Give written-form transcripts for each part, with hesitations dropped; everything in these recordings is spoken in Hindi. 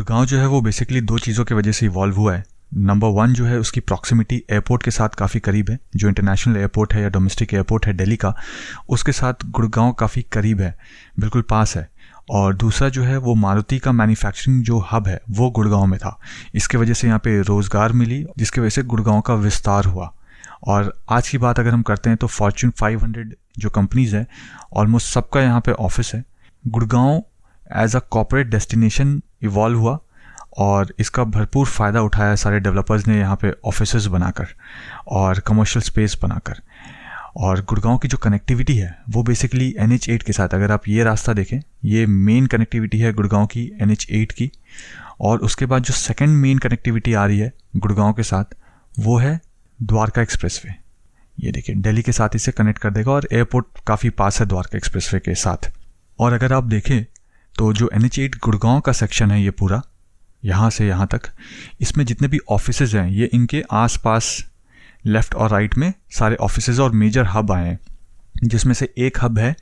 गुड़गांव जो है वो बेसिकली दो चीज़ों की वजह से इवॉल्व हुआ है। नंबर वन जो है उसकी प्रॉक्सिमिटी एयरपोर्ट के साथ काफ़ी करीब है। जो इंटरनेशनल एयरपोर्ट है या डोमेस्टिक एयरपोर्ट है दिल्ली का, उसके साथ गुड़गांव काफ़ी करीब है, बिल्कुल पास है। और दूसरा जो है वो मारुति का मैन्युफैक्चरिंग जो हब है वो गुड़गांव में था। इसके वजह से यहाँ पे रोज़गार मिली, जिसकी वजह से गुड़गांव का विस्तार हुआ। और आज की बात अगर हम करते हैं तो फॉर्च्यून 500 जो कंपनीज़ है ऑलमोस्ट सबका यहाँ पे ऑफिस है। Gurgaon as a corporate destination evolve हुआ और इसका भरपूर फ़ायदा उठाया सारे डेवलपर्स ने यहाँ पे ऑफिसेस बनाकर और कमर्शियल स्पेस बनाकर। और गुड़गांव की जो कनेक्टिविटी है वो बेसिकली NH8 के साथ, अगर आप ये रास्ता देखें, ये मेन कनेक्टिविटी है गुड़गांव की NH8 की। और उसके बाद जो सेकंड मेन कनेक्टिविटी आ रही है गुड़गांव के साथ वो है द्वारका एक्सप्रेसवे। ये देखिए दिल्ली के साथ इसे कनेक्ट कर देगा और एयरपोर्ट काफ़ी पास है द्वारका एक्सप्रेसवे के साथ। और अगर आप देखें तो जो NH8 गुड़गांव का सेक्शन है ये पूरा यहाँ से यहाँ तक, इसमें जितने भी ऑफिसेज हैं ये इनके आसपास लेफ़्ट और राइट में सारे ऑफिसेज और मेजर हब आए हैं, जिसमें से एक हब है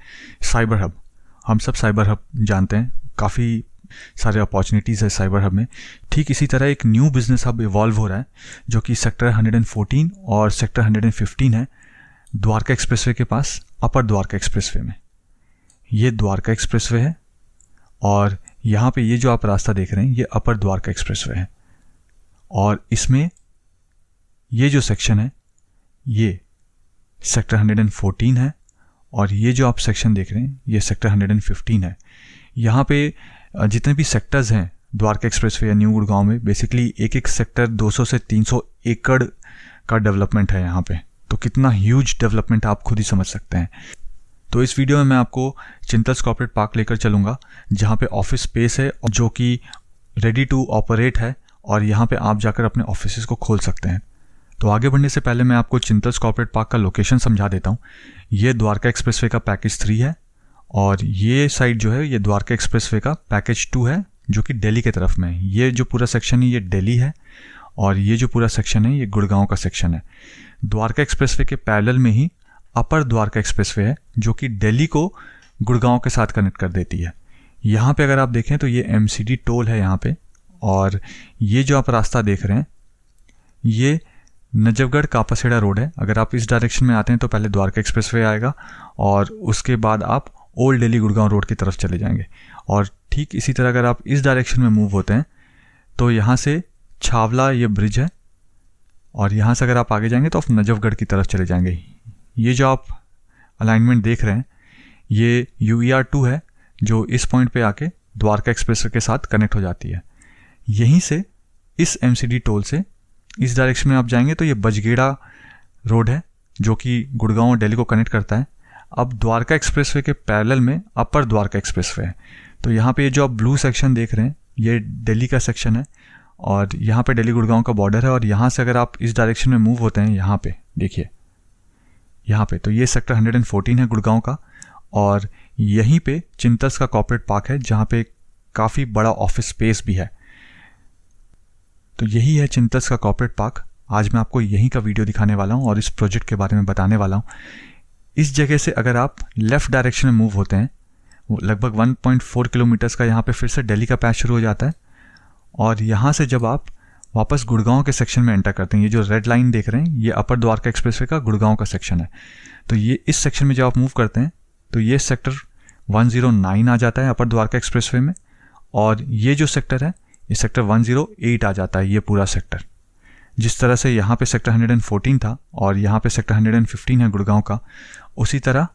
साइबर हब। हम सब साइबर हब जानते हैं, काफ़ी सारे अपॉर्चुनिटीज़ है साइबर हब में। ठीक इसी तरह एक न्यू बिजनेस हब इवॉल्व हो रहा है जो कि सेक्टर 114 और सेक्टर 115 है, द्वारका एक्सप्रेसवे के पास, अपर द्वारका एक्सप्रेसवे में। ये द्वारका एक्सप्रेसवे है और यहाँ पे ये जो आप रास्ता देख रहे हैं ये अपर द्वारका एक्सप्रेसवे है। और इसमें ये जो सेक्शन है ये सेक्टर 114 है और ये जो आप सेक्शन देख रहे हैं ये सेक्टर 115 है। यहाँ पे जितने भी सेक्टर्स हैं द्वारका एक्सप्रेसवे या न्यू गुड़गांव में, बेसिकली एक एक सेक्टर 200 से 300 एकड़ का डेवलपमेंट है यहाँ पे। तो कितना ह्यूज डेवलपमेंट आप खुद ही समझ सकते हैं। तो इस वीडियो में मैं आपको चिंतल्स कॉर्पोरेट पार्क लेकर चलूँगा, जहाँ पे ऑफिस स्पेस है जो कि रेडी टू ऑपरेट है और यहाँ पे आप जाकर अपने ऑफिसेस को खोल सकते हैं। तो आगे बढ़ने से पहले मैं आपको चिंतल्स कॉर्पोरेट पार्क का लोकेशन समझा देता हूँ। ये द्वारका एक्सप्रेसवे का पैकेज 3 है और ये साइड जो है ये द्वारका एक्सप्रेसवे का पैकेज 2 है जो कि दिल्ली के तरफ में है। ये जो पूरा सेक्शन है ये दिल्ली है और ये जो पूरा सेक्शन है ये गुड़गांव का सेक्शन है। द्वारका एक्सप्रेसवे के पैरेलल में ही अपर द्वारका एक्सप्रेसवे है जो कि दिल्ली को गुड़गांव के साथ कनेक्ट कर देती है। यहाँ पे अगर आप देखें तो ये MCD टोल है यहाँ पे, और ये जो आप रास्ता देख रहे हैं ये नजफगढ़ कापासेड़ा रोड है। अगर आप इस डायरेक्शन में आते हैं तो पहले द्वारका एक्सप्रेसवे आएगा और उसके बाद आप ओल्ड दिल्ली गुड़गांव रोड की तरफ चले जाएंगे। और ठीक इसी तरह अगर आप इस डायरेक्शन में मूव होते हैं तो यहाँ से छावला ये ब्रिज है और यहाँ से अगर आप आगे जाएंगे तो आप नजफगढ़ की तरफ चले जाएंगे। ये जो आप अलाइनमेंट देख रहे हैं ये UER 2 है जो इस पॉइंट पे आके द्वारका एक्सप्रेसवे के साथ कनेक्ट हो जाती है। यहीं से इस MCD टोल से इस डायरेक्शन में आप जाएंगे तो ये बजगेड़ा रोड है जो कि गुड़गांव और दिल्ली को कनेक्ट करता है। अब द्वारका एक्सप्रेसवे के पैरेलल में अपर द्वारका एक्सप्रेसवे है। तो यहाँ पे जो आप ब्लू सेक्शन देख रहे हैं ये दिल्ली का सेक्शन है और यहाँ पे दिल्ली गुड़गांव का बॉर्डर है। और यहाँ से अगर आप इस डायरेक्शन में मूव होते हैं यहाँ पे देखिए, यहाँ पे तो ये सेक्टर 114 है गुड़गांव का और यहीं पे चिंतल्स का कॉर्पोरेट पार्क है जहाँ पे काफ़ी बड़ा ऑफिस स्पेस भी है। तो यही है चिंतल्स का कॉर्पोरेट पार्क। आज मैं आपको यहीं का वीडियो दिखाने वाला हूँ और इस प्रोजेक्ट के बारे में बताने वाला हूँ। इस जगह से अगर आप लेफ़्ट डायरेक्शन में मूव होते हैं, लगभग 1.4 किलोमीटर्स का यहाँ पे फिर से दिल्ली का पैच शुरू हो जाता है। और यहाँ से जब आप वापस गुड़गांव के सेक्शन में एंटर करते हैं, ये जो रेड लाइन देख रहे हैं ये अपर द्वारका एक्सप्रेसवे का गुड़गांव का सेक्शन है। तो ये इस सेक्शन में जब आप मूव करते हैं तो ये सेक्टर 109 आ जाता है अपर द्वारका एक्सप्रेसवे में, और ये जो सेक्टर है ये सेक्टर 108 आ जाता है। ये पूरा सेक्टर जिस तरह से यहाँ पे सेक्टर 114 था और यहाँ पे सेक्टर 115 है गुड़गांव का, उसी तरह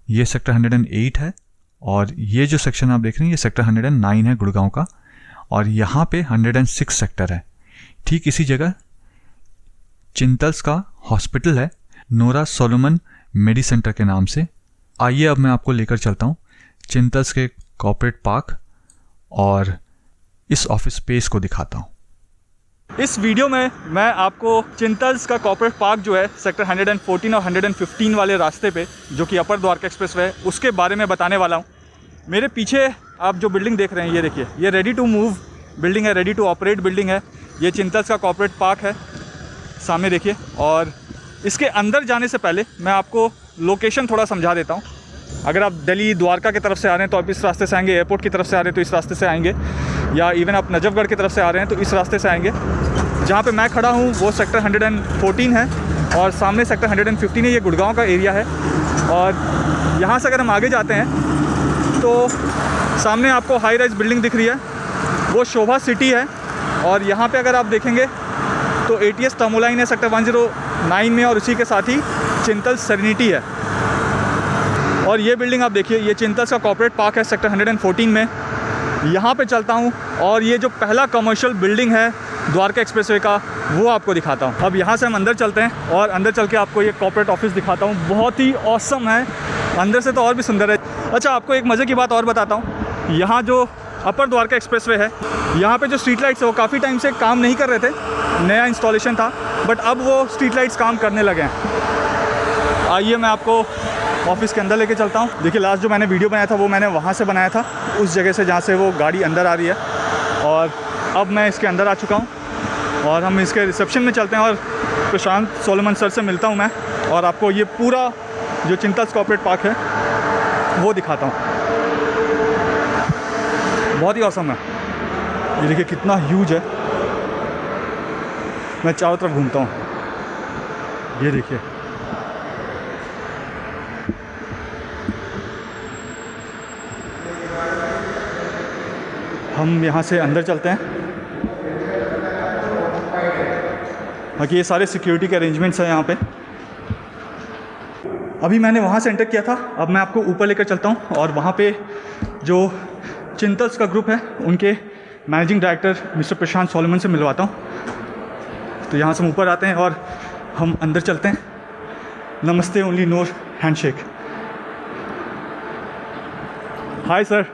ये सेक्टर 108 है और ये जो सेक्शन आप देख रहे हैं ये सेक्टर 109 है गुड़गांव का, और यहाँ पे 106 सेक्टर है। ठीक इसी जगह चिंतल्स का हॉस्पिटल है नोरा सोलोमन मेडी सेंटर के नाम से। आइए अब मैं आपको लेकर चलता हूँ चिंतल्स के कॉर्पोरेट पार्क और इस ऑफिस स्पेस को दिखाता हूँ। इस वीडियो में मैं आपको चिंतल्स का कॉर्पोरेट पार्क जो है सेक्टर 114 और 115 वाले रास्ते पे जो कि अपर द्वारका एक्सप्रेसवे है उसके बारे में बताने वाला हूँ। मेरे पीछे आप जो बिल्डिंग देख रहे हैं ये देखिए, ये रेडी टू मूव बिल्डिंग है, रेडी टू ऑपरेट बिल्डिंग है। ये चिंतल्स का कॉर्पोरेट पार्क है, सामने देखिए। और इसके अंदर जाने से पहले मैं आपको लोकेशन थोड़ा समझा देता हूँ। अगर आप दिल्ली द्वारका की तरफ से आ रहे हैं तो आप इस रास्ते से आएंगे, एयरपोर्ट की तरफ से आ रहे हैं तो इस रास्ते से आएंगे, या इवन आप नजफगढ़ की तरफ से आ रहे हैं तो इस रास्ते से आएंगे। जहाँ पे मैं खड़ा हूँ वो सेक्टर 114 है और सामने सेक्टर 115 है, ये गुड़गांव का एरिया है। और यहाँ से अगर हम आगे जाते हैं तो सामने आपको हाई राइज बिल्डिंग दिख रही है, वो शोभा सिटी है। और यहाँ पे अगर आप देखेंगे तो ATS टर्मोलाइन है सेक्टर 109 में, और उसी के साथ ही चिंतल सेरेनिटी है। और ये बिल्डिंग आप देखिए, ये चिंतल का कॉर्पोरेट पार्क है सेक्टर 114 में। यहाँ पे चलता हूँ और ये जो पहला कमर्शियल बिल्डिंग है द्वारका एक्सप्रेसवे का, वो आपको दिखाता हूँ। अब यहाँ से हम अंदर चलते हैं और अंदर चल के आपको ये कॉर्पोरेट ऑफिस दिखाता हूँ। बहुत ही ऑसम है, अंदर से तो और भी सुंदर है। अच्छा, आपको एक मज़े की बात और बताता हूँ। यहाँ जो अपर द्वारका एक्सप्रेसवे है, यहाँ पे जो स्ट्रीट लाइट्स है वो काफ़ी टाइम से काम नहीं कर रहे थे, नया इंस्टॉलेशन था, बट अब वो स्ट्रीट लाइट्स काम करने लगे हैं। आइए मैं आपको ऑफिस के अंदर लेके चलता हूँ। देखिए, लास्ट जो मैंने वीडियो बनाया था वो मैंने वहाँ से बनाया था, उस जगह से जहाँ से वो गाड़ी अंदर आ रही है। और अब मैं इसके अंदर आ चुका हूँ और हम इसके रिसेप्शन में चलते हैं और प्रशांत सोलोमन सर से मिलता हूँ मैं, और आपको ये पूरा जो चिंतल कॉर्पोरेट पार्क है वो दिखाता हूँ। बहुत ही औसम है, ये देखिए कितना ह्यूज है। मैं चारों तरफ घूमता हूँ, ये देखिए। हम यहाँ से अंदर चलते हैं। बाकी ये सारे सिक्योरिटी के अरेंजमेंट्स हैं यहाँ पे। अभी मैंने वहाँ से एंटर किया था, अब मैं आपको ऊपर लेकर चलता हूँ और वहाँ पे जो चिंतल्स का ग्रुप है उनके मैनेजिंग डायरेक्टर मिस्टर प्रशांत सोलोमन से मिलवाता हूँ। तो यहाँ से हम ऊपर आते हैं और हम अंदर चलते हैं। नमस्ते only no handshake. Hi sir.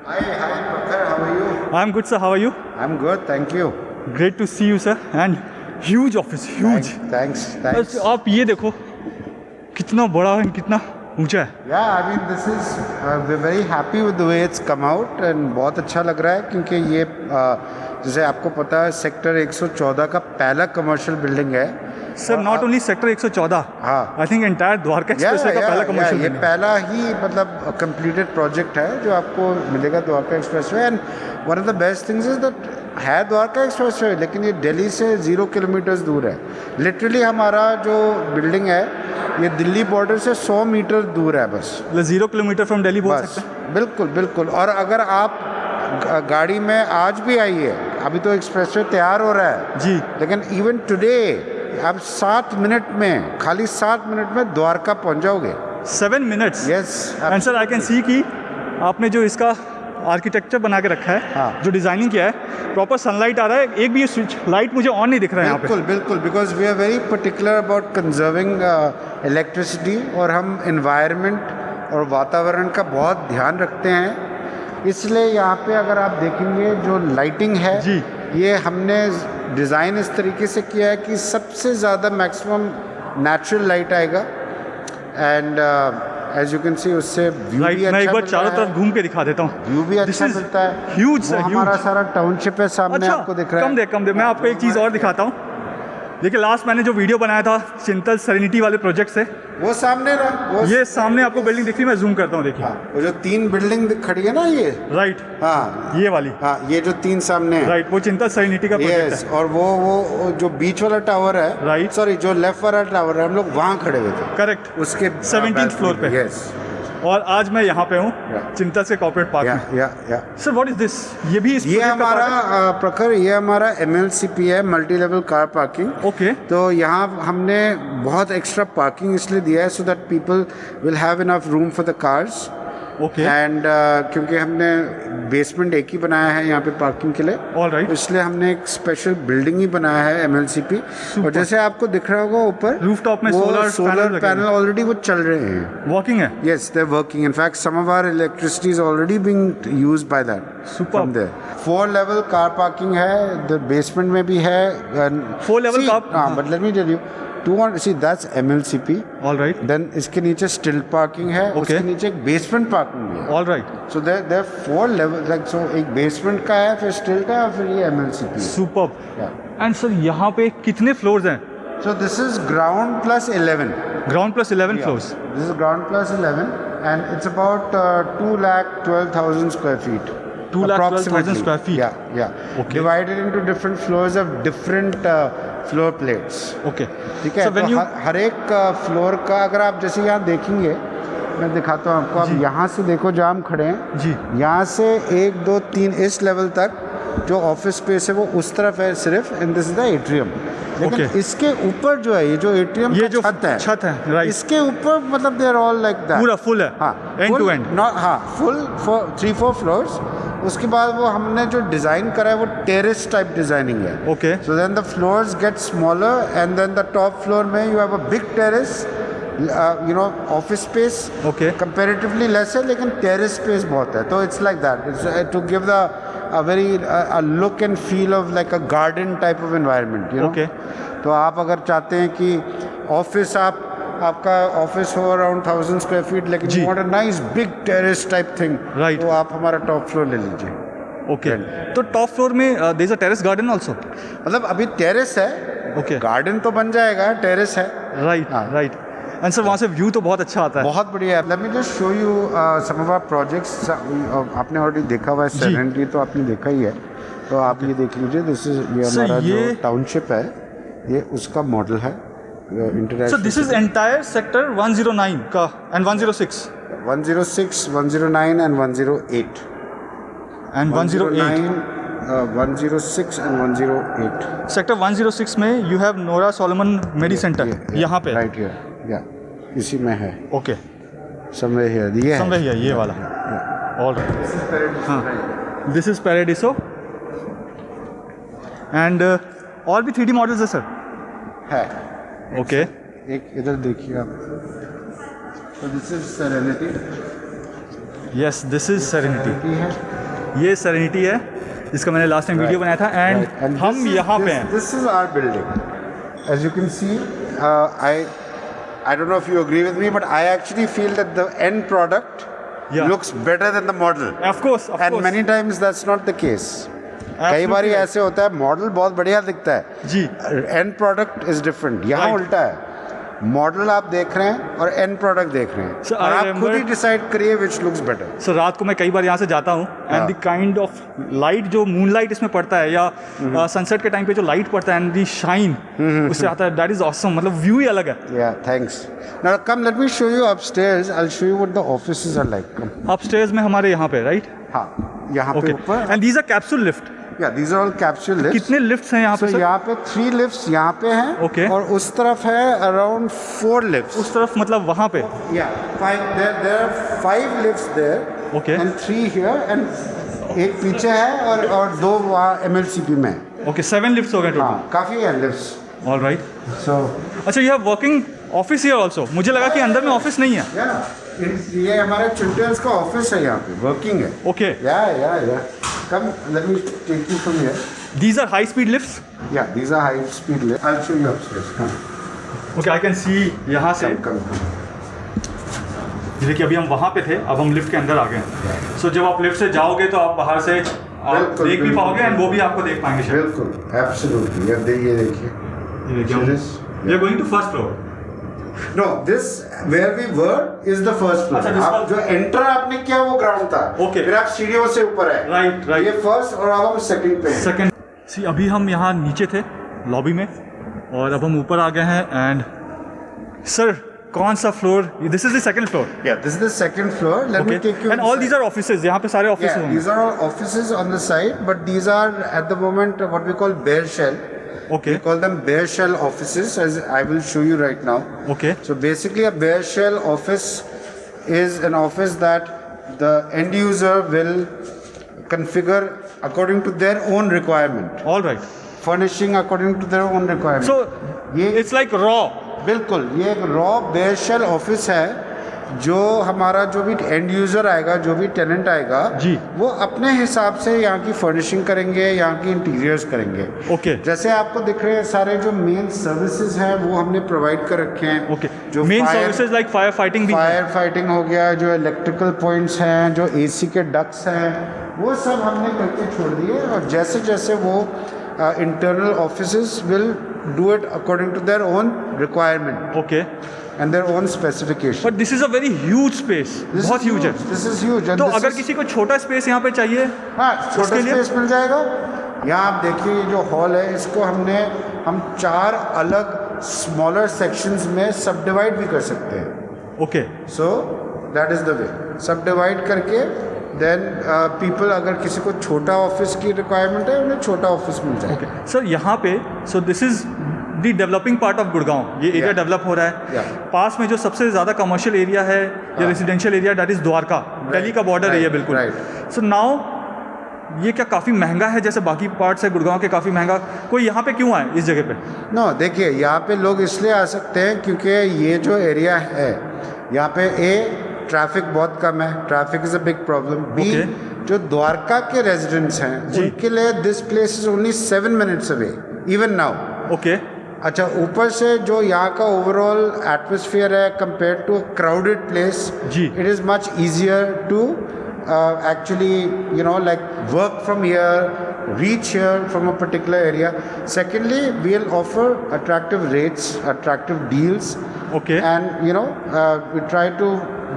Hi, Prakhar, how are you? I am good sir, how are you? I'm good, thank you. Great to see you sir. And huge office, huge. Thanks. आप ये देखो कितना बड़ा है, कितना ऊंचा है। Yeah, I mean this is we're very happy with the way it's come out and बहुत अच्छा लग रहा है क्योंकि ये जैसे आपको पता है सेक्टर 114 का पहला कमर्शियल बिल्डिंग है। सर नॉट ओनली सेक्टर 114, हाँ, I think entire Dwarka expressway का पहला कमर्शियल ये पहला ही मतलब कंप्लीटेड प्रोजेक्ट है जो आपको मिलेगा Dwarka expressway. And one of the best things is that है द्वारका एक्सप्रेसवे, लेकिन ये दिल्ली से 0 किलोमीटर्स दूर है। लिटरली हमारा जो बिल्डिंग है ये दिल्ली बॉर्डर से 100 मीटर दूर है बस। 0 किलोमीटर फ्रॉम दिल्ली बोल बस सकते हैं। बिल्कुल बिल्कुल। और अगर आप गाड़ी में आज भी आइए, अभी तो एक्सप्रेसवे तैयार हो रहा है जी, लेकिन इवन टुडे आप 7 मिनट में, खाली 7 मिनट में द्वारका पहुंच जाओगे। 7 minutes. Yes and sir I can see कि आपने जो इसका आर्किटेक्चर बना के रखा है, हाँ, जो डिज़ाइनिंग किया है, प्रॉपर सनलाइट आ रहा है। एक भी ये स्विच लाइट मुझे ऑन नहीं दिख रहा है यहाँ पे। बिल्कुल बिल्कुल, because we are very particular about conserving electricity, और हम इन्वायरमेंट और वातावरण का बहुत ध्यान रखते हैं। इसलिए यहाँ पे अगर आप देखेंगे जो लाइटिंग है जी, ये हमने डिज़ाइन इस तरीके से किया है कि सबसे ज़्यादा मैक्सिमम नेचुरल लाइट आएगा। And as you can see उससे व्यू भी अच्छा मैं एक बार मिल चारों रहा है। तरफ घूम के दिखा देता हूँ। व्यू भी This अच्छा is मिलता है। huge, वो sir, हमारा huge। सारा टाउनशिप है सामने, अच्छा, आपको दिख रहा है। कम दे। मैं आपको एक चीज़ और दिखाता हूँ। देखिए, लास्ट मैंने जो वीडियो बनाया था चिंतल सेरेनिटी वाले प्रोजेक्ट से, वो सामने रहा, वो ये सामने आपको बिल्डिंग दिख रही है। मैं जूम करता हूँ, देखिए। हाँ, वो जो 3 बिल्डिंग खड़ी है ना ये, राइट, हाँ ये वाली, हाँ, ये जो 3 सामने है, राइट, वो चिंतल सेरेनिटी का प्रोजेक्ट यस। है। और वो जो बीच वाला टावर है, राइट, सॉरी जो लेफ्ट वाला टावर है, हम लोग वहाँ खड़े हुए थे। करेक्ट, उसके 17th फ्लोर पे। यस। और आज मैं यहाँ पे हूँ चिंतल से कॉर्पोरेट पार्क में। या सर व्हाट इज दिस? ये भी इस ये project का हमारा part है? प्रखर, ये हमारा MLCP है, multi level car parking. Okay. तो यहाँ हमने बहुत एक्स्ट्रा पार्किंग इसलिए दिया है so that people will have enough room for the cars. Okay. And क्योंकि हमने बेसमेंट एक ही बनाया है यहाँ पे पार्किंग के लिए, ऑल राइट, इसलिए हमने एक स्पेशल बिल्डिंग ही बनाया है MLCP। और जैसे आपको दिख रहा होगा ऊपर रूफटॉप में सोलर पैनल ऑलरेडी वो चल रहे हैं, वर्किंग है। yes they're working, in fact some of our electricity is already being used by that from there। 4 level car parking है, the basement में भी है। 4 level car, हाँ, but let me tell you, see that's MLCP, all right, then इसके नीचे still parking है, उसके नीचे एक basement parking भी है, all right. so there 4 level, like so एक basement का है, फिर still का है, फिर ये MLCP। Superb. Yeah। And sir यहाँ पे कितने फ्लोर्स हैं? So this is ground plus 11। Ground plus 11 floors. This is ground plus 11 and it's about 2,12,000 square feet. 2,12,000 square feet. Yeah. Okay. Divided into different floors of different floor plates. Okay. ठीक है. So when तो you हर एक फ्लोर का अगर आप जैसे यहाँ देखेंगे, मैं दिखाता हूँ आपको. आप यहाँ से देखो जहाँ हम खड़े हैं, जी, यहाँ से 1, 2, 3 इस लेवल तक जो ऑफिस स्पेस है वो उस तरफ है सिर्फ. And this is the atrium. लेकिन Okay. इसके ऊपर जो है, ये जो एट्रियम ये का जो छत है, राइट, इसके ऊपर मतलब they are all like that. पूरा फुल है, हाँ, एंड टू एंड. हाँ, फुल 3-4 फ्लोर्स. उसके बाद वो हमने जो डिज़ाइन करा है वो टेरेस टाइप डिज़ाइनिंग है. Okay. So then the floors get smaller and then the top floor में you have a big terrace, you know, office space. Okay. Comparatively less है लेकिन टेरेस स्पेस बहुत है. तो it's like that. It's to give the a very look and feel of like a garden type of environment, you know. Okay. तो आप अगर चाहते हैं कि ऑफिस आपका ऑफिस हो अराउंड 1,000 स्क्वायर फीट, लेकिन जी. You want a nice big terrace type thing, Right. तो आप हमारा टॉप फ्लोर ले लीजिए. ओके. तो टॉप फ्लोर में there is a terrace garden also. मतलब अभी टेरेस है, ओके. गार्डन तो बन जाएगा, टेरेस है. राइट, हाँ. राइट. एंड सर वहाँ से व्यू तो बहुत अच्छा आता है. बहुत बढ़िया है. Let me just show you some of our projects. आपने ऑलरेडी देखा हुआ है सेरेनिटी, तो आपने देखा ही है. तो आप ये देख लीजिए. दिस इज ये Sir, हमारा जो ये- टाउनशिप है, ये उसका मॉडल है. So this is entire sector 109 का and 106 106, 109 and 108. And 108. 106 and 108. Sector 106 में you have Nora Solomon Medi Centre. यहाँ पे. Right here. या इसी में है. ओके. Somewhere here. ये है. समवेयर ये वाला. All right. हाँ. This is Paradiso. एंड और भी 3D मॉडल्स है सर. है. ओके. एक इधर देखिए आप. तो this is serenity. Yes, this is serenity. है. ये सेरेनिटी है जिसका मैंने लास्ट टाइम वीडियो बनाया था. एंड हम यहाँ पे हैं. This is our building. As you can see, I don't know if you agree with me, but I actually feel that the end product Yeah. looks better than the model. Of course, of And course. many times that's not the case. कई बार right. ऐसे होता है, मॉडल बहुत बढ़िया दिखता है, जी. And product is different. यहाँ Right. उल्टा है. मॉडल आप देख रहे हैं और एंड प्रोडक्ट देख रहे हैं. So, और I आप खुद ही remember- डिसाइड करिए विच लुक्स बेटर. सर रात को मैं कई बार यहाँ से जाता हूँ and the kind of light जो मून लाइट इसमें पड़ता है या सनसेट के टाइम पे जो लाइट पड़ता है एंड दी शाइन उससे आता है. That is awesome. मतलब व्यू ही अलग है. Yeah, thanks. Now come, let me show you upstairs. I'll show you what the offices are like. Come. Upstairs में हमारे यहाँ पे राइट. हाँ, यहाँ ओके. पे ऊपर. And these are capsule lift. Yeah, these are all capsule lifts. कितने लिफ्ट्स हैं यहाँ पे So सर? यहाँ पे 3 lifts यहाँ पे हैं. Okay. और उस तरफ है around 4 lifts. उस तरफ मतलब वहाँ पे. Yeah, 5. There are 5 lifts there. Okay. And 3 here and एक पीछे है और 2 वहाँ MLCP में. ओके 7 लिफ्ट्स हो गए टोटल. हाँ, काफ़ी है lifts. All right. So अच्छा you have working office here also. मुझे लगा कि अंदर में ऑफिस नहीं है. yeah, ये हमारे चिल्ड्रंस का ऑफिस है यहाँ पे. वर्किंग है. Okay. Yeah. Come, let me take you from here. These are high speed lifts. Yeah, these are high speed lifts. I'll show you upstairs. Come. Okay I can see यहाँ से. Come. देखिए अभी हम वहाँ पे थे, अब हम लिफ्ट के अंदर आ गए हैं. सो जब आप लिफ्ट से जाओगे तो आप बाहर से आप बिल्कुल, देख भी बिल्कुल. पाओगे एंड वो भी आपको देख पाएंगे शायद. बिल्कुल, एब्सोल्युटली. ये देखिए. See this? We are going to first floor. No, this where we were is the first floor. अच्छा, this आप was- जो एंटर आपने किया वो ग्राउंड था. Okay. फिर आप सीढ़ियों से ऊपर आए. Right. ये फर्स्ट और अब हम सेकंड पे हैं. सेकंड. सी अभी हम यहाँ नीचे थे लॉबी में और अब हम ऊपर आ गए हैं. एंड सर कौन सा floor? This is the second floor. Yeah, this is the second floor. Let me take you. And all these are offices. यहाँ पे सारे ऑफिस Yeah, होंगे. these are all offices on the side, but these are at the moment what we call bare shell. Okay. We call them bare shell offices, as I will show you right now. Okay. So basically, a bare shell office is an office that the end user will configure according to their own requirement, all right. furnishing according to their own requirement. सो ये इट्स लाइक रॉ. बिल्कुल, ये एक रॉ bare shell ऑफिस है. जो हमारा जो भी एंड यूज़र आएगा, जो भी टेनेंट आएगा जी, वो अपने हिसाब से यहाँ की फर्निशिंग करेंगे, यहाँ की इंटीरियर्स करेंगे. ओके. जैसे आपको दिख रहे हैं सारे जो मेन सर्विसेज हैं वो हमने प्रोवाइड कर रखे हैं. ओके. जो main services like fire fighting भी. फायर फाइटिंग हो गया, जो इलेक्ट्रिकल पॉइंट्स हैं, जो एसी के डक्ट्स हैं, वो सब हमने करके छोड़ दिए. और जैसे जैसे वो internal offices will do it according to their own requirement. Okay. and their own specification. But this is a very huge space, This बहुत is ह्यूज है। This is huge. And तो this अगर is- किसी को छोटा स्पेस यहाँ पे चाहिए, हाँ, छोटा उसके लिए? स्पेस मिल जाएगा। यहाँ आप देखिए ये जो हॉल है इसको हम 4 अलग स्मॉलर सेक्शंस में सब डिवाइड भी कर सकते हैं। Okay so that is the way, सब डिवाइड करके देन पीपल, अगर किसी को छोटा ऑफिस की रिक्वायरमेंट है उन्हें छोटा ऑफिस मिल जाएगा। ओके सर, यहाँ पे so this is the developing part of Gurgaon, ये एरिया Yeah. डेवलप हो रहा है। Yeah. पास में जो सबसे ज़्यादा कमर्शियल एरिया है या residential area, that is Dwarka, Delhi का बॉर्डर है ये बिल्कुल। right. सो नाउ ये क्या काफ़ी महंगा है जैसे बाकी पार्ट्स है गुड़गांव के काफ़ी महंगा, कोई यहाँ पे क्यों आए इस जगह पे? नो देखिए, यहाँ पे लोग इसलिए आ सकते हैं क्योंकि ये जो एरिया है यहाँ पे ट्रैफिक बहुत कम है, traffic is a big problem. B, जो द्वारका के रेजिडेंट्स हैं उनके लिए this place is only 7 minutes away even now. Okay अच्छा, ऊपर से जो यहाँ का ओवरऑल एटमोसफियर है compare to a crowded place, जी। It is much easier to actually, you know, like work from here, reach here from a particular area. Secondly, we'll offer attractive rates, attractive deals, okay and you know, we try to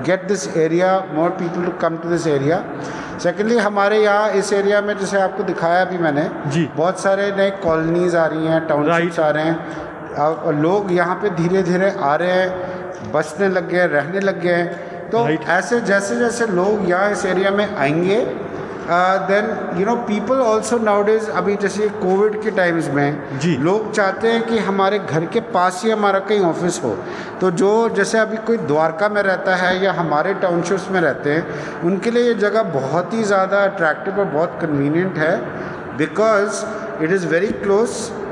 get this area, more people to come to this area. Secondly, हमारे यहाँ इस एरिया में जैसे आपको दिखाया अभी मैंने, जी। बहुत सारे नए कॉलोनीज आ रही हैं, टाउनशिप्स Right. आ रहे हैं, और लोग यहाँ पे धीरे धीरे आ रहे हैं, बसने लग गए, रहने लग गए हैं। तो Right. ऐसे जैसे जैसे लोग यहाँ इस एरिया में आएंगे, then you know people also nowadays, अभी जैसे कोविड के टाइम्स में जी। लोग चाहते हैं कि हमारे घर के पास ही हमारा कहीं ऑफिस हो। तो जो जैसे अभी कोई द्वारका में रहता है या हमारे टाउनशिप्स में रहते हैं, उनके लिए ये जगह बहुत ही ज़्यादा अट्रैक्टिव और बहुत कन्वीनियंट है, because it is very close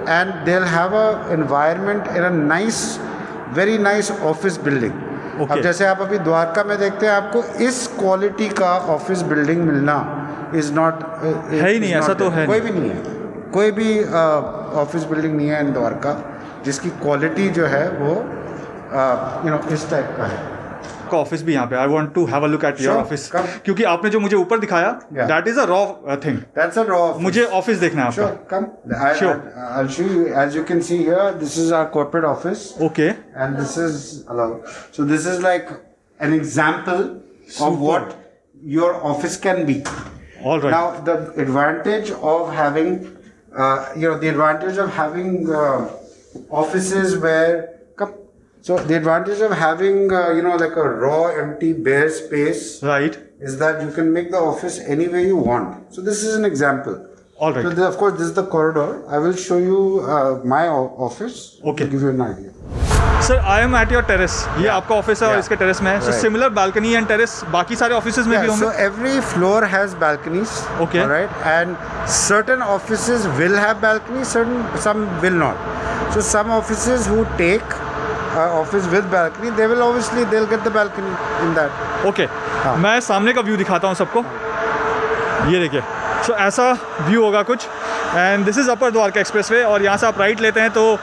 and they will have a environment in a nice, very nice office building. Okay. अब जैसे आप अभी द्वारका में देखते हैं, आपको इस क्वालिटी का ऑफिस बिल्डिंग मिलना इज़ नॉट है ही नहीं, ऐसा तो है कोई भी नहीं है, कोई भी ऑफिस बिल्डिंग नहीं है इन द्वारका जिसकी क्वालिटी जो है वो यू नो इस टाइप का है। का ऑफिस भी यहाँ पे, I want to have a look at your Sure, office, come. क्योंकि आपने जो मुझे ऊपर दिखाया Yeah. That is a raw thing, That's a raw office. मुझे ऑफिस देखना है Sure, आपका। come. Sure. I'll show you. As you can see here, this is our corporate office, okay and this is hello. So this is like an example of Super. what your office can be. All right, Now, the advantage of having, you know, the advantage of having offices where, so the advantage of having, you know, like a raw, empty, bare space right, is that you can make the office any way you want. So this is an example. All So right, of course, this is the corridor. I will show you my office Okay. to give you an idea. Sir I am at your terrace, ये आपका ऑफिस है और Yeah. इसके टेरेस में है, सो Right. Similar balcony and terrace बाकी सारे ऑफिसेज में भी Yeah, so होंगे? every floor has balconies. Okay. All right, and certain offices will have balconies, some will not. So some offices who take office with balcony, they'll get the balcony in that. Okay हाँ. मैं सामने का व्यू दिखाता हूँ सबको, ये देखिए, सो ऐसा व्यू होगा कुछ, and this is upper Dwarka express way, और यहाँ से आप राइट लेते हैं तो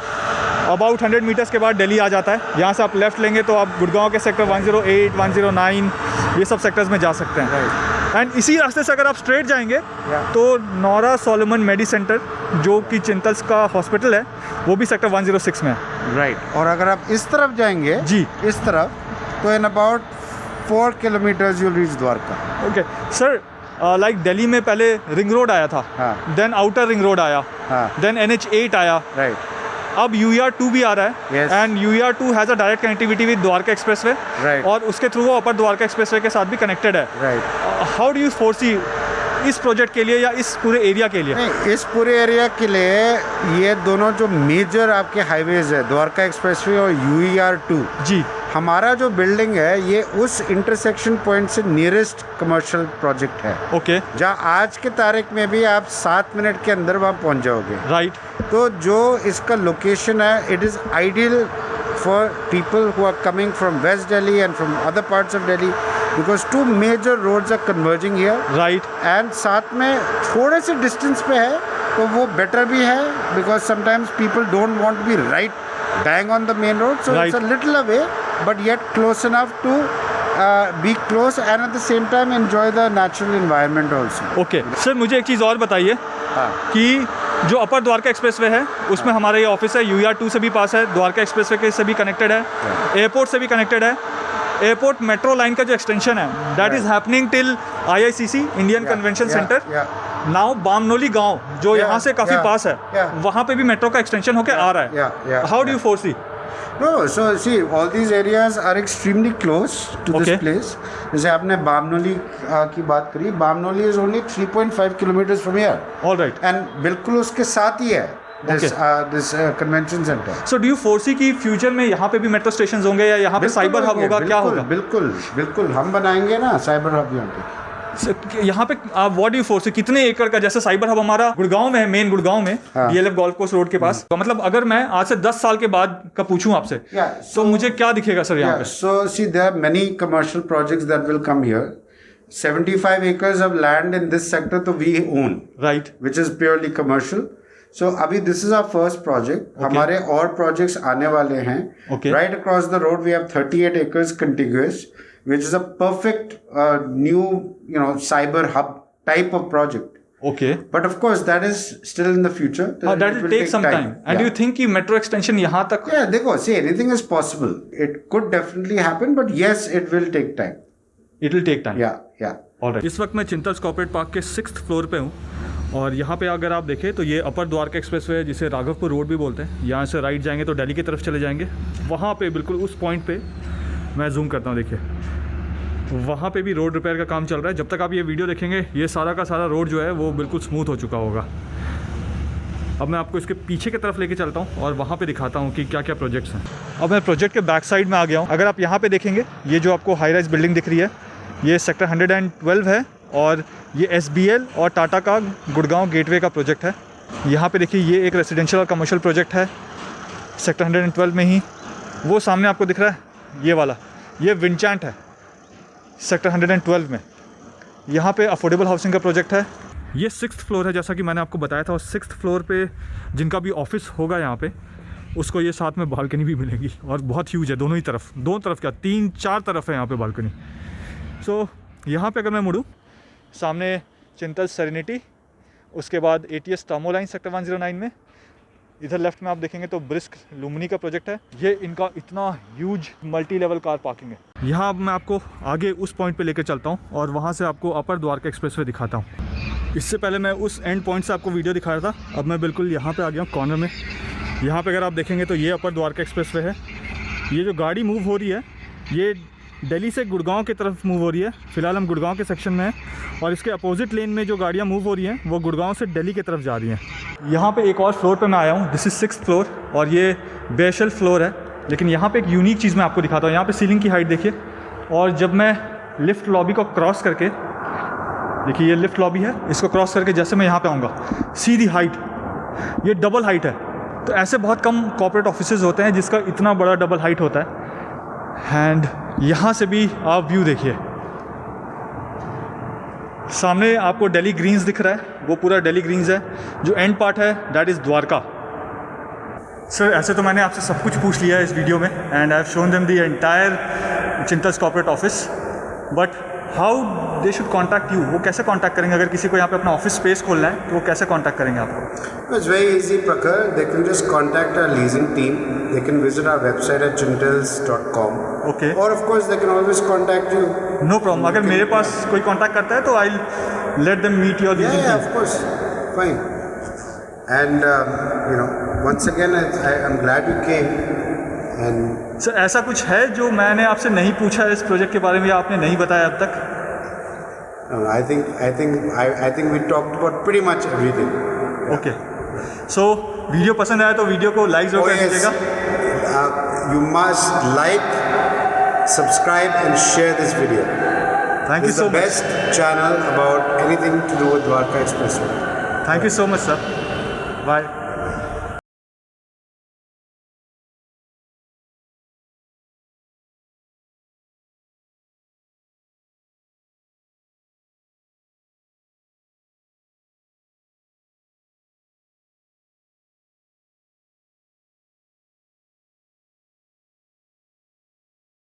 अबाउट 100 मीटर्स के बाद दिल्ली आ जाता है। यहाँ से आप लेफ़्ट लेंगे तो आप गुड़गांव के सेक्टर 108, 109 ये सब सेक्टर्स में जा सकते हैं। एंड इसी रास्ते से अगर आप स्ट्रेट जाएंगे तो नौरा सोलोमन मेडी सेंटर जो कि चिंतल्स का हॉस्पिटल है वो भी सेक्टर 106 में है। Right. और अगर आप इस तरफ जाएंगे, जी। इस तरफ, तो in about 4 kilometers you'll reach Dwarka. Okay sir, like Delhi में पहले रिंग रोड आया था, हाँ. देन आउटर रिंग रोड आया, हाँ. देन NH8 आया, Right. अब UER2 भी आ रहा है, Yes. And UER2 has a direct connectivity with Dwarka expressway, Right. और उसके थ्रू वो अपर द्वारका एक्सप्रेसवे के साथ भी कनेक्टेड है। Right. How do you foresee इस प्रोजेक्ट के लिए या इस पूरे एरिया के लिए? नहीं, इस पूरे एरिया के लिए ये दोनों जो मेजर आपके हाईवेज है, द्वारका एक्सप्रेसवे और UER2, जी, हमारा जो बिल्डिंग है ये उस इंटरसेक्शन पॉइंट से नियरेस्ट कमर्शियल प्रोजेक्ट है, ओके, जहाँ आज के तारीख में भी आप 7 मिनट के अंदर वहाँ पहुँच जाओगे। राइट, तो जो इसका लोकेशन है, it is ideal for people who are coming from west Delhi and from other parts of Delhi, because 2 major roads are converging here, right, and साथ में थोड़े से डिस्टेंस पे है तो वो बेटर भी है, because sometimes people don't want to be right bang on the main road, so it's a little away but yet close enough to be close and at the same time enjoy the natural environment also. Okay. Sir मुझे एक चीज़ और बताइए हाँ, कि जो अपर द्वारका एक्सप्रेसवे है उसमें हमारा ये ऑफिस है, UER 2 से भी पास है, द्वारका एक्सप्रेसवे के से भी कनेक्टेड है, एयरपोर्ट से भी कनेक्टेड है। एयरपोर्ट मेट्रो लाइन का जो एक्सटेंशन है that is happening till IICC Indian convention centre. Now Bamnoli गांव जो यहाँ से काफ़ी पास है, वहाँ पे भी मेट्रो का एक्सटेंशन होकर आ रहा है। How do you foresee? No, so see, all these areas are extremely close to this place. जैसे आपने बामनोली की बात करी, Bamnoli is only 3.5 kilometers from here. All right. And बिल्कुल उसके साथ ही है this convention center. So do you foresee कि फ्यूचर में यहाँ पे भी मेट्रो स्टेशन होंगे या यहाँ पे साइबर हब होगा, क्या होगा? बिल्कुल बिल्कुल हम बनाएंगे ना साइबर हब यहाँ पे। यहाँ पे आप व्हाट डू यू फोरसी, कितने एकड़ का, जैसे साइबर हब हमारा गुड़गांव में है, मेन गुड़गांव में DLF गोल्फ कोर्स रोड के पास, तो मतलब अगर मैं आज से 10 साल के बाद का पूछूं आपसे तो मुझे क्या दिखेगा सर यहाँ पे? So see, there are many commercial projects that will come here. 75 acres of land in this sector तो we own, right, which is purely commercial. So अभी this is our first project. हमारे और projects आने वाले हैं. Right across the road we have 38 acres contiguous, which is a perfect new cyber hub type of project. Okay. But of course that is still in the future. That will take some time. And do you think कि metro extension यहाँ तक? Yeah, देखो, see, anything is possible. It could definitely happen, but yes, it will take time. It will take time. Yeah. All right. इस वक्त मैं चिंतल्स कॉर्पोरेट पार्क के 6th फ्लोर पे हूँ और यहाँ पे अगर आप देखें तो ये अपर द्वारका एक्सप्रेसवे है जिसे राघवपुर रोड भी बोलते हैं। यहाँ से राइट जाएंगे तो दिल्ली की तरफ चले जाएंगे। वहाँ पे बिल्कुल उस पॉइंट पे मैं जूम करता हूँ, देखिए वहाँ पे भी रोड रिपेयर का काम चल रहा है। जब तक आप ये वीडियो देखेंगे ये सारा का सारा रोड जो है वो बिल्कुल स्मूथ हो चुका होगा। अब मैं आपको इसके पीछे की तरफ लेके चलता हूँ और वहाँ पे दिखाता हूँ कि क्या क्या प्रोजेक्ट्स हैं। अब मैं प्रोजेक्ट के बैक साइड में आ गया हूँ। अगर आप यहाँ पे देखेंगे ये जो आपको हाई राइज बिल्डिंग दिख रही है ये सेक्टर 112 है और ये SBL और टाटा का गुड़गांव गेटवे का प्रोजेक्ट है। यहाँ पे देखिए ये एक रेजिडेंशियल और कमर्शियल प्रोजेक्ट है सेक्टर 112 में ही। वो सामने आपको दिख रहा है ये वाला, ये विंचांट है सेक्टर 112 में। यहाँ पे अफोर्डेबल हाउसिंग का प्रोजेक्ट है। ये 6th फ्लोर है जैसा कि मैंने आपको बताया था और 6th फ्लोर पे जिनका भी ऑफिस होगा यहाँ पे उसको ये साथ में बालकनी भी मिलेगी और बहुत ह्यूज है दोनों तरफ क्या 3-4 तरफ है यहाँ पे बालकनी। सो यहाँ पे अगर मैं मुड़ूँ सामने चिंतल्स सेरेनिटी, उसके बाद ATS टामो लाइन सेक्टर 109 में, इधर लेफ्ट में आप देखेंगे तो ब्रिस्क लुम्नी का प्रोजेक्ट है। ये इनका इतना huge multi level car parking है। यहाँ अब मैं आपको आगे उस पॉइंट पे लेकर चलता हूँ और वहाँ से आपको अपर द्वारका एक्सप्रेसवे दिखाता हूँ। इससे पहले मैं उस एंड पॉइंट से आपको वीडियो दिखाया था। अब मैं बिल्कुल यहाँ पे आ गया हूँ कॉर्नर में। यहाँ पे अगर आप देखेंगे तो ये अपर द्वारका एक्सप्रेसवे है। ये जो गाड़ी मूव हो रही है ये दिल्ली से गुड़गांव की तरफ मूव हो रही है। फ़िलहाल हम गुड़गांव के सेक्शन में हैं और इसके अपोजिट लेन में जो गाड़ियाँ मूव हो रही हैं वो गुड़गांव से दिल्ली की तरफ जा रही हैं। यहाँ पे एक और फ्लोर पे मैं आया हूँ, दिस इज़ 6th फ्लोर और ये बेशेल्फ फ्लोर है। लेकिन यहाँ पे एक यूनिक चीज़ मैं आपको दिखाता हूँ। यहाँ पे सीलिंग की हाइट देखिए और जब मैं लिफ्ट लॉबी को क्रॉस करके, देखिए ये लिफ्ट लॉबी है, इसको क्रॉस करके जैसे मैं यहाँ पे आऊँगा सीधी हाइट ये डबल हाइट है। तो ऐसे बहुत कम कॉर्पोरेट ऑफिसेज़ होते हैं जिसका इतना बड़ा डबल हाइट होता है। एंड यहाँ से भी आप व्यू देखिए, सामने आपको दिल्ली ग्रीन्स दिख रहा है, वो पूरा दिल्ली ग्रीन्स है। जो एंड पार्ट है दैट इज़ द्वारका। सर ऐसे तो मैंने आपसे सब कुछ पूछ लिया है इस वीडियो में and I have shown them the entire Chintels corporate office, but how they should contact you? वो कैसे कॉन्टैक्ट करेंगे अगर किसी को यहाँ पे अपना ऑफिस स्पेस खोलना है तो वो कैसे कॉन्टैक्ट करेंगे आपको? It's very easy, Prakhar. They can just contact our leasing team. They can visit our website at chintals.com. Okay. Or of course they can always contact you. No problem. अगर मेरे पास कोई कॉन्टैक्ट करता है तो I'll let them meet your leasing team. Yeah, of course. Fine. And once again, I'm glad you came. And sir ऐसा कुछ है जो मैंने आपसे नहीं पूछा इस प्रोजेक्ट के बारे में या आपने नहीं बताया अब तक? I think we talked about pretty much everything. Okay. So video पसंद आया तो वीडियो को लाइक जरूर कर दीजिएगा। You must like, subscribe and share this video. Thank you so much. This is the best channel about anything to do with Dwarka Expressway. Thank you so much, sir. Bye.